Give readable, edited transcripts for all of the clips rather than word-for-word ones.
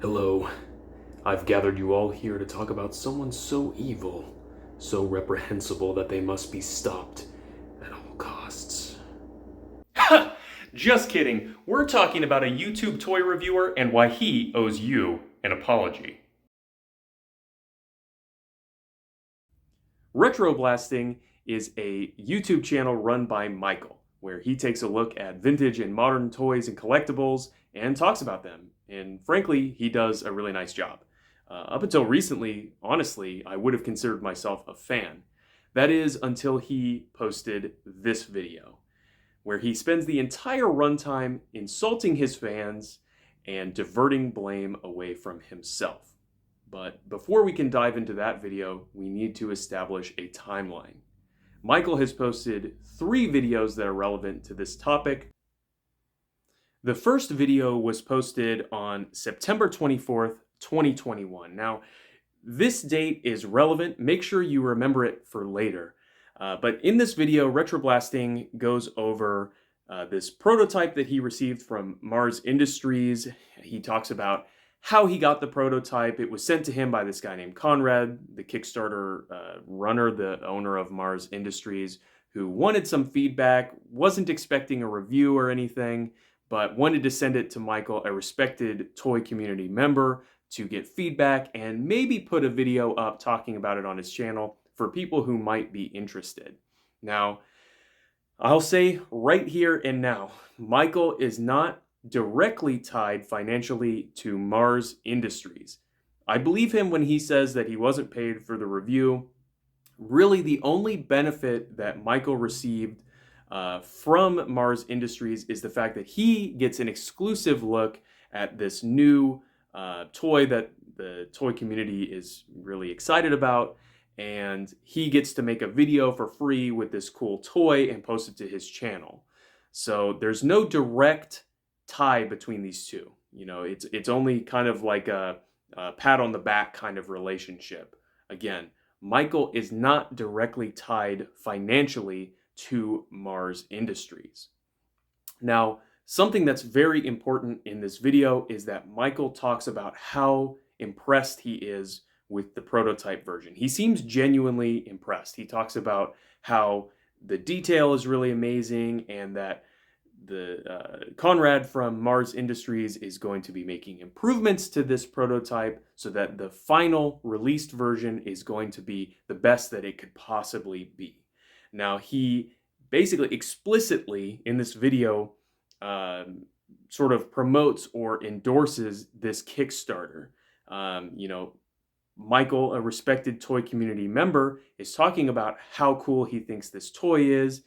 Hello, I've gathered you all here to talk about someone so evil, so reprehensible that they must be stopped at all costs. Ha! Just kidding. We're talking about a YouTube toy reviewer and why he owes you an apology. RetroBlasting is a YouTube channel run by Michael, where he takes a look at vintage and modern toys and collectibles and talks about them. And frankly, he does a really nice job. Up until recently, honestly, I would have considered myself a fan. That is until he posted this video, where he spends the entire runtime insulting his fans and diverting blame away from himself. But before we can dive into that video, we need to establish a timeline. Michael has posted 3 videos that are relevant to this topic. The first video was posted on September 24th, 2021. Now, this date is relevant. Make sure you remember it for later. But in this video, RetroBlasting goes over this prototype that he received from Mars Industries. He talks about how he got the prototype. It was sent to him by this guy named Conrad, the Kickstarter runner, the owner of Mars Industries, who wanted some feedback, wasn't expecting a review or anything, but wanted to send it to Michael, a respected toy community member, to get feedback and maybe put a video up talking about it on his channel for people who might be interested. Now, I'll say right here and now, Michael is not directly tied financially to Mars Industries. I believe him when he says that he wasn't paid for the review. Really, the only benefit that Michael received from Mars Industries is the fact that he gets an exclusive look at this new toy that the toy community is really excited about, and he gets to make a video for free with this cool toy and post it to his channel. So there's no direct tie between these two. You know, it's only kind of like a pat on the back kind of relationship. Again, Michael is not directly tied financially to Mars Industries. Now, something that's very important in this video is that Michael talks about how impressed he is with the prototype version. He seems genuinely impressed. He talks about how the detail is really amazing and that the Conrad from Mars Industries is going to be making improvements to this prototype so that the final released version is going to be the best that it could possibly be. Now, he basically explicitly in this video sort of promotes or endorses this Kickstarter. Michael, a respected toy community member, is talking about how cool he thinks this toy is.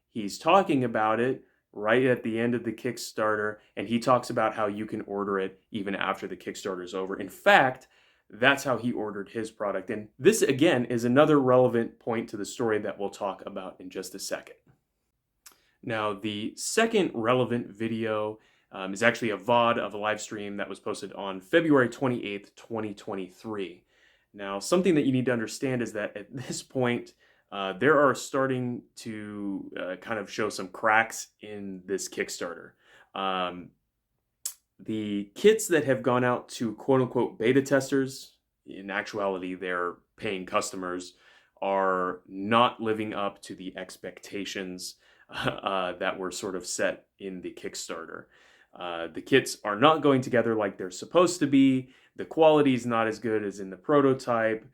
He's talking about it right at the end of the Kickstarter, and he talks about how you can order it even after the Kickstarter is over. In fact, that's how he ordered his product. And this, again, is another relevant point to the story that we'll talk about in just a second. Now, the second relevant video is actually a VOD of a live stream that was posted on February 28th, 2023. Now, something that you need to understand is that at this point, there are starting to kind of show some cracks in this Kickstarter. The kits that have gone out to quote-unquote beta testers, in actuality they're paying customers, are not living up to the expectations that were sort of set in the Kickstarter. The kits are not going together like they're supposed to be. The quality is not as good as in the prototype.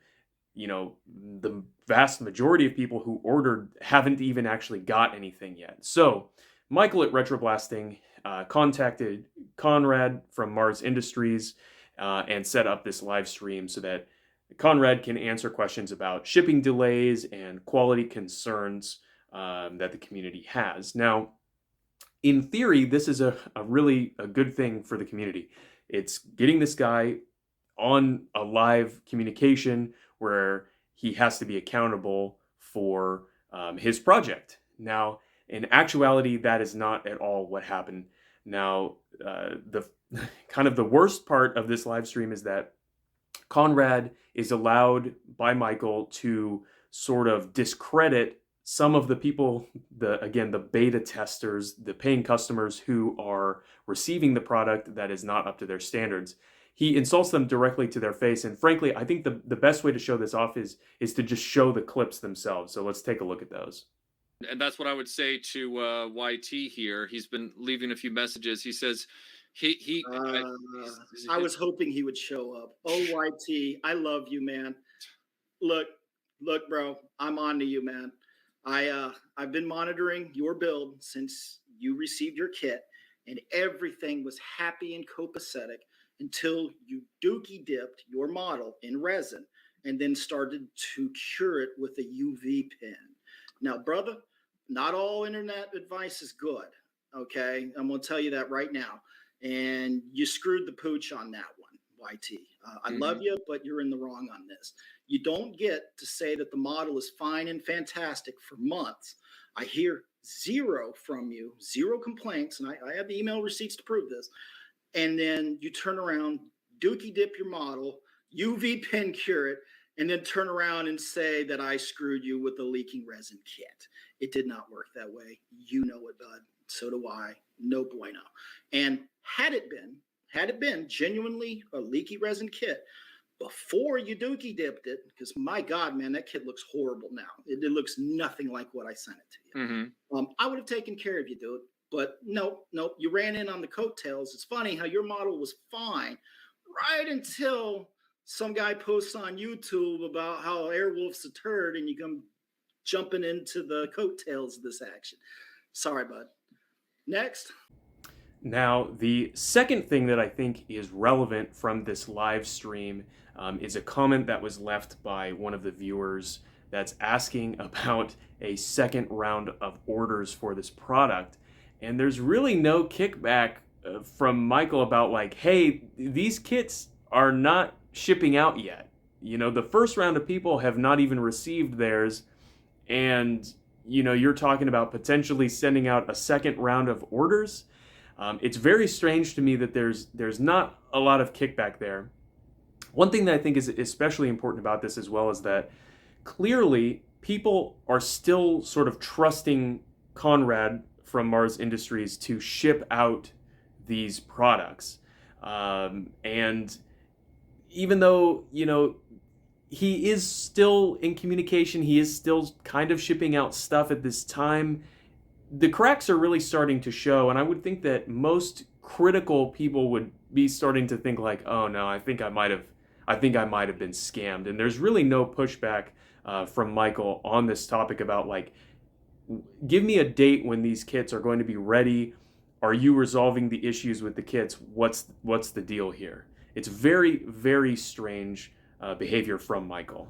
You know, the vast majority of people who ordered haven't even actually got anything yet. So Michael at RetroBlasting contacted Conrad from Mars Industries and set up this live stream so that Conrad can answer questions about shipping delays and quality concerns that the community has. Now, in theory, this is a really good thing for the community. It's getting this guy on a live communication where he has to be accountable for his project. Now, in actuality, that is not at all what happened. Now, the kind of the worst part of this live stream is that Conrad is allowed by Michael to sort of discredit some of the people, the beta testers, the paying customers who are receiving the product that is not up to their standards. he insults them directly to their face. And frankly, I think the best way to show this off is to just show the clips themselves. So let's take a look at those. And that's what I would say to YT here. He's been leaving a few messages. He says I was hoping he would show up. Oh, YT, I love you, man. Look, bro, I'm on to you, man. I've been monitoring your build since you received your kit, and everything was happy and copacetic until you dookie dipped your model in resin and then started to cure it with a UV pen. Now, brother, not all internet advice is good. Okay, I'm gonna tell you that right now. And you screwed the pooch on that one, YT. I love you, but you're in the wrong on this. You don't get to say that the model is fine and fantastic for months. I hear zero from you, zero complaints, and I have the email receipts to prove this. And then you turn around, dookie dip your model, UV pen cure it, and then turn around and say that I screwed you with the leaking resin kit. It did not work that way. You know it, bud. So do I. No bueno. And had it been genuinely a leaky resin kit before you dookie dipped it, because my God, man, that kit looks horrible now. It looks nothing like what I sent it to you. I would have taken care of you, dude. But nope, you ran in on the coattails. It's funny how your model was fine right until some guy posts on YouTube about how Airwolf's a turd and you come jumping into the coattails of this action. Sorry, bud. Next. Now, the second thing that I think is relevant from this live stream is a comment that was left by one of the viewers that's asking about a second round of orders for this product. And there's really no kickback from Michael about like, hey, these kits are not shipping out yet. You know, the first round of people have not even received theirs. And, you know, you're talking about potentially sending out a second round of orders. It's very strange to me that there's not a lot of kickback there. One thing that I think is especially important about this as well is that clearly people are still sort of trusting Conrad from Mars Industries to ship out these products. And even though, you know, he is still in communication, he is still kind of shipping out stuff at this time, the cracks are really starting to show, and I would think that most critical people would be starting to think like, oh no, I think I might have been scammed. And there's really no pushback from Michael on this topic about like, give me a date when these kits are going to be ready. Are you resolving the issues with the kits? What's the deal here? It's very, very strange behavior from Michael.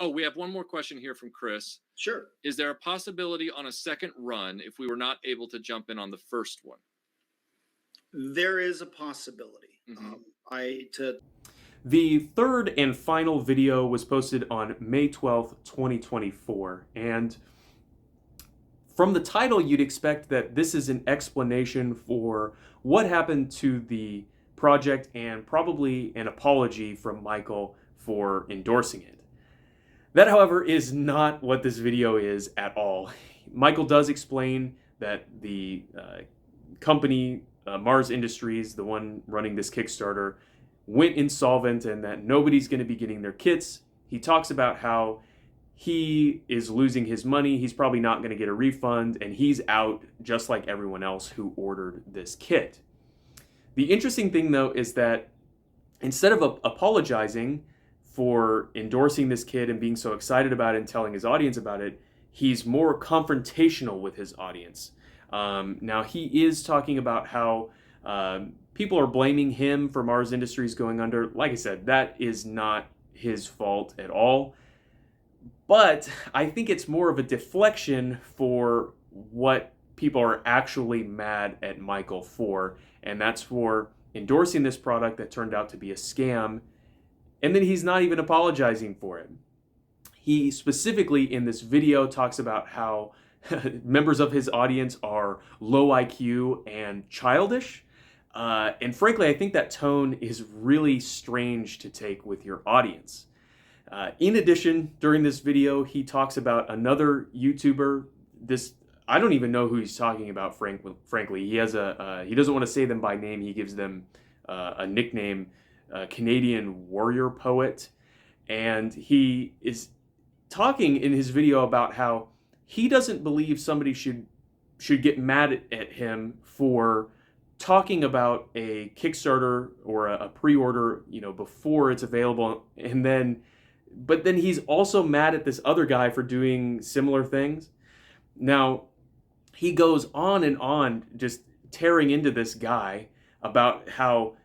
Oh, we have one more question here from Chris. Sure. Is there a possibility on a second run if we were not able to jump in on the first one? There is a possibility. The third and final video was posted on May 12th, 2024. And from the title, you'd expect that this is an explanation for what happened to the project and probably an apology from Michael for endorsing it. That, however, is not what this video is at all. Michael does explain that the company, Mars Industries, the one running this Kickstarter, went insolvent and that nobody's going to be getting their kits. He talks about how he is losing his money, he's probably not going to get a refund, and he's out just like everyone else who ordered this kit. The interesting thing, though, is that instead of apologizing for endorsing this kit and being so excited about it and telling his audience about it, he's more confrontational with his audience. Now, he is talking about how people are blaming him for Mars Industries going under. Like I said, that is not his fault at all. But I think it's more of a deflection for what people are actually mad at Michael for, and that's for endorsing this product that turned out to be a scam, and then he's not even apologizing for it. He specifically in this video talks about how members of his audience are low IQ and childish. And frankly, I think that tone is really strange to take with your audience. In addition, during this video, he talks about another YouTuber. I don't even know who he's talking about, frankly. He has he doesn't want to say them by name. He gives them a nickname Canadian warrior poet, and he is talking in his video about how he doesn't believe somebody should get mad at him for talking about a Kickstarter or a pre-order, before it's available, but then he's also mad at this other guy for doing similar things. Now, he goes on and on just tearing into this guy about how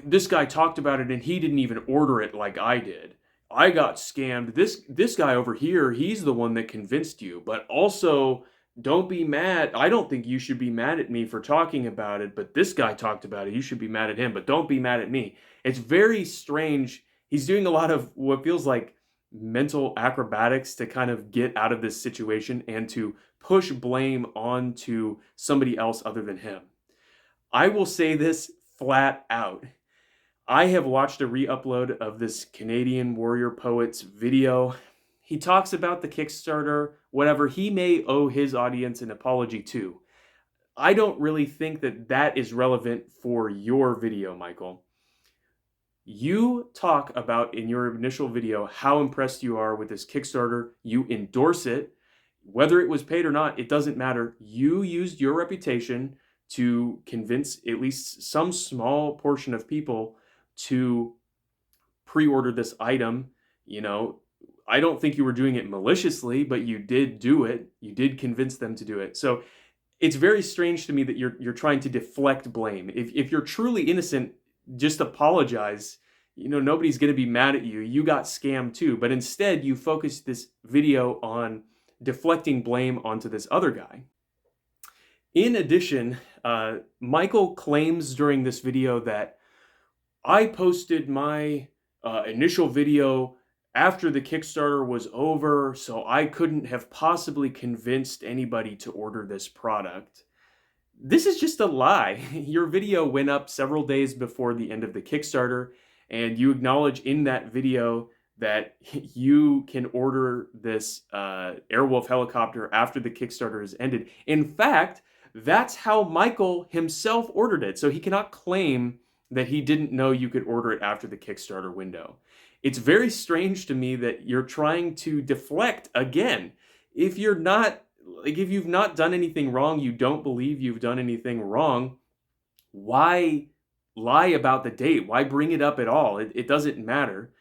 this guy talked about it and he didn't even order it like I did. I got scammed. This guy over here, he's the one that convinced you. But also, don't be mad. I don't think you should be mad at me for talking about it, but this guy talked about it. You should be mad at him, but don't be mad at me. It's very strange. He's doing a lot of what feels like mental acrobatics to kind of get out of this situation and to push blame onto somebody else other than him. I will say this flat out. I have watched a re-upload of this Canadian warrior poet's video. He talks about the Kickstarter, whatever. He may owe his audience an apology too. I don't really think that that is relevant for your video, Michael. You talk about in your initial video how impressed you are with this Kickstarter. You endorse it. Whether it was paid or not, it doesn't matter. You used your reputation to convince at least some small portion of people to pre-order this item. I don't think you were doing it maliciously, but you did do it. You did convince them to do it. So it's very strange to me that you're trying to deflect blame. If you're truly innocent, just apologize. Nobody's going to be mad at you. You got scammed too. But instead, you focused this video on deflecting blame onto this other guy. In addition, Michael claims during this video that I posted my initial video after the Kickstarter was over, so I couldn't have possibly convinced anybody to order this product. This is just a lie. Your video went up several days before the end of the Kickstarter, and you acknowledge in that video that you can order this Airwolf helicopter after the Kickstarter has ended. In fact, that's how Michael himself ordered it, so he cannot claim that he didn't know you could order it after the Kickstarter window. It's very strange to me that you're trying to deflect again. If you've not done anything wrong, you don't believe you've done anything wrong, why lie about the date? Why bring it up at all? It doesn't matter.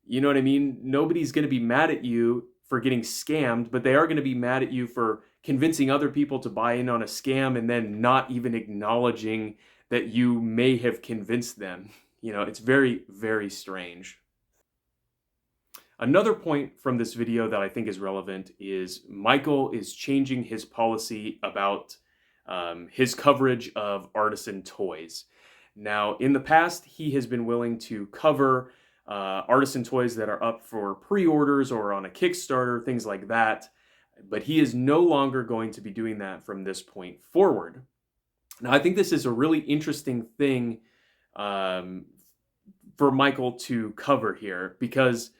You know what I mean? Nobody's going to be mad at you for getting scammed, but they are going to be mad at you for convincing other people to buy in on a scam and then not even acknowledging that you may have convinced them. It's very, very strange. Another point from this video that I think is relevant is Michael is changing his policy about his coverage of artisan toys. Now, in the past, he has been willing to cover artisan toys that are up for pre-orders or on a Kickstarter, things like that, but he is no longer going to be doing that from this point forward. Now, I think this is a really interesting thing for Michael to cover here, because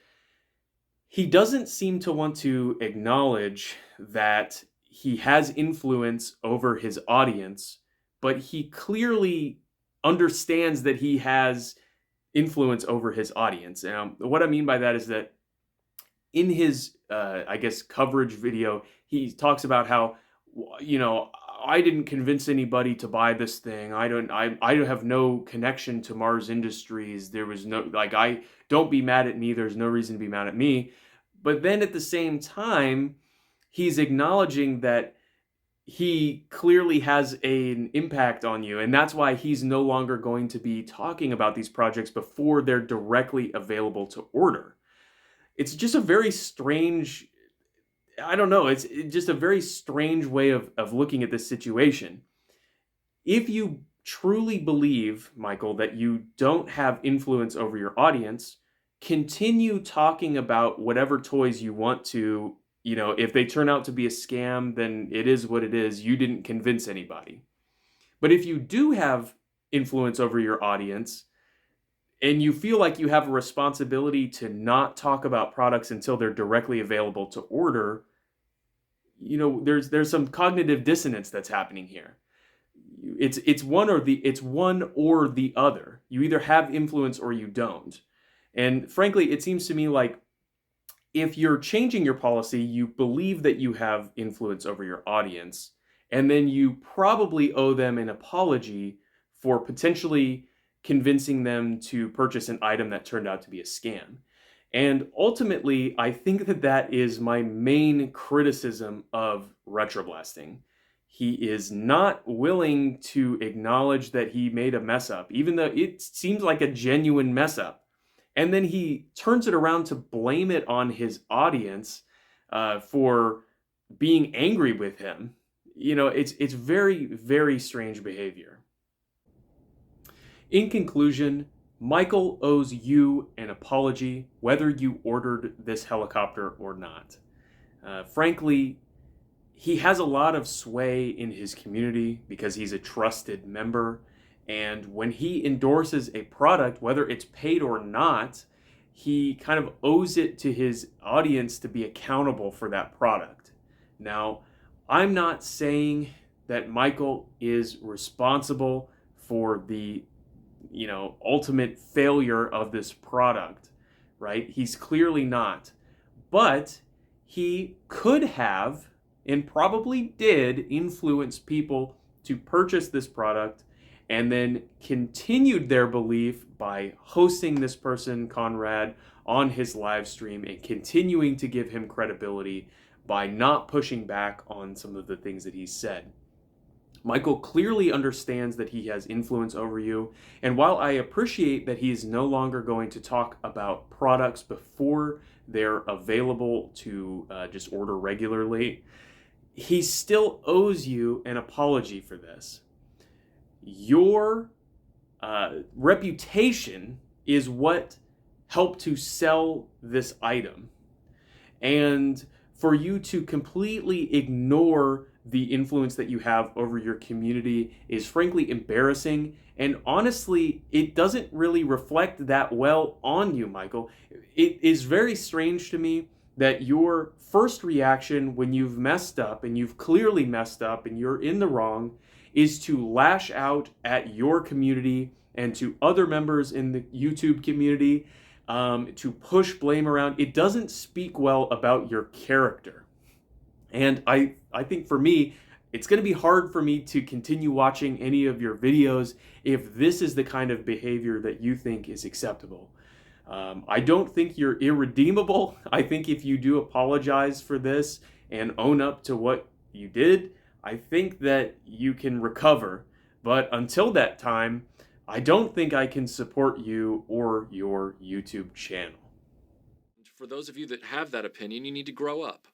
he doesn't seem to want to acknowledge that he has influence over his audience, but he clearly understands that he has influence over his audience. And what I mean by that is that in his, coverage video, he talks about how, I didn't convince anybody to buy this thing. I have no connection to Mars Industries. There was don't be mad at me. There's no reason to be mad at me. But then at the same time, he's acknowledging that he clearly has an impact on you. And that's why he's no longer going to be talking about these projects before they're directly available to order. It's just a very strange, it's just a very strange way of looking at this situation. If you truly believe, Michael, that you don't have influence over your audience, continue talking about whatever toys you want to. If they turn out to be a scam, then it is what it is. You didn't convince anybody. But if you do have influence over your audience and you feel like you have a responsibility to not talk about products until they're directly available to order, there's some cognitive dissonance that's happening here. It's one or the other. You either have influence or you don't. And frankly, it seems to me like if you're changing your policy, you believe that you have influence over your audience, and then you probably owe them an apology for potentially convincing them to purchase an item that turned out to be a scam. And ultimately, I think that that is my main criticism of RetroBlasting. He is not willing to acknowledge that he made a mess up, even though it seems like a genuine mess up. And then he turns it around to blame it on his audience for being angry with him. You know, it's very, very strange behavior. In conclusion, Michael owes you an apology, whether you ordered this helicopter or not. Frankly, he has a lot of sway in his community because he's a trusted member. And when he endorses a product, whether it's paid or not, he kind of owes it to his audience to be accountable for that product. Now, I'm not saying that Michael is responsible for the ultimate failure of this product, right? He's clearly not. But he could have and probably did influence people to purchase this product and then continued their belief by hosting this person, Conrad, on his live stream and continuing to give him credibility by not pushing back on some of the things that he said. Michael clearly understands that he has influence over you, and while I appreciate that he is no longer going to talk about products before they're available to just order regularly, he still owes you an apology for this. Your reputation is what helped to sell this item, and for you to completely ignore the influence that you have over your community is frankly embarrassing, and honestly, it doesn't really reflect that well on you, Michael. It is very strange to me that your first reaction when you've messed up, and you've clearly messed up and you're in the wrong, is to lash out at your community and to other members in the YouTube community, to push blame around. It doesn't speak well about your character. And I think for me, it's going to be hard for me to continue watching any of your videos if this is the kind of behavior that you think is acceptable. I don't think you're irredeemable. I think if you do apologize for this and own up to what you did, I think that you can recover. But until that time, I don't think I can support you or your YouTube channel. For those of you that have that opinion, you need to grow up.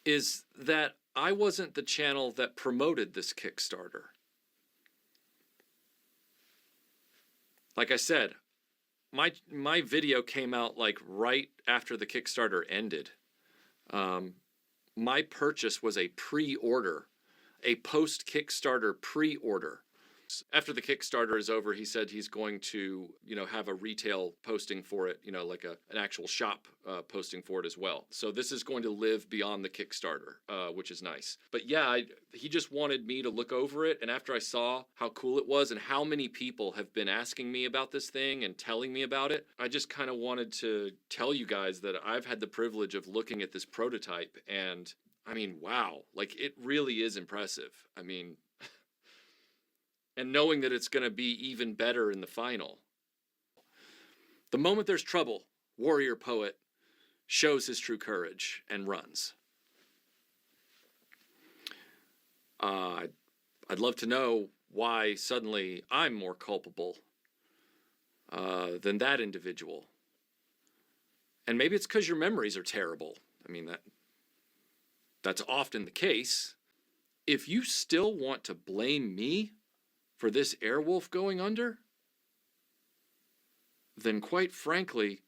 Is that I wasn't the channel that promoted this Kickstarter. Like I said, my video came out like right after the Kickstarter ended. My purchase was a pre-order, a post-Kickstarter pre-order. After the Kickstarter is over, he said he's going to, have a retail posting for it, like an actual shop posting for it as well. So this is going to live beyond the Kickstarter, which is nice. But yeah, he just wanted me to look over it. And after I saw how cool it was and how many people have been asking me about this thing and telling me about it, I just kind of wanted to tell you guys that I've had the privilege of looking at this prototype. And I mean, wow, like it really is impressive. I mean, and knowing that it's going to be even better in the final. The moment there's trouble, warrior poet shows his true courage and runs. I'd love to know why suddenly I'm more culpable than that individual. And maybe it's because your memories are terrible. I mean, that's often the case. If you still want to blame me for this Airwolf going under, then quite frankly,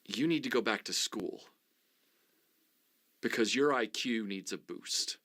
you need to go back to school because your IQ needs a boost.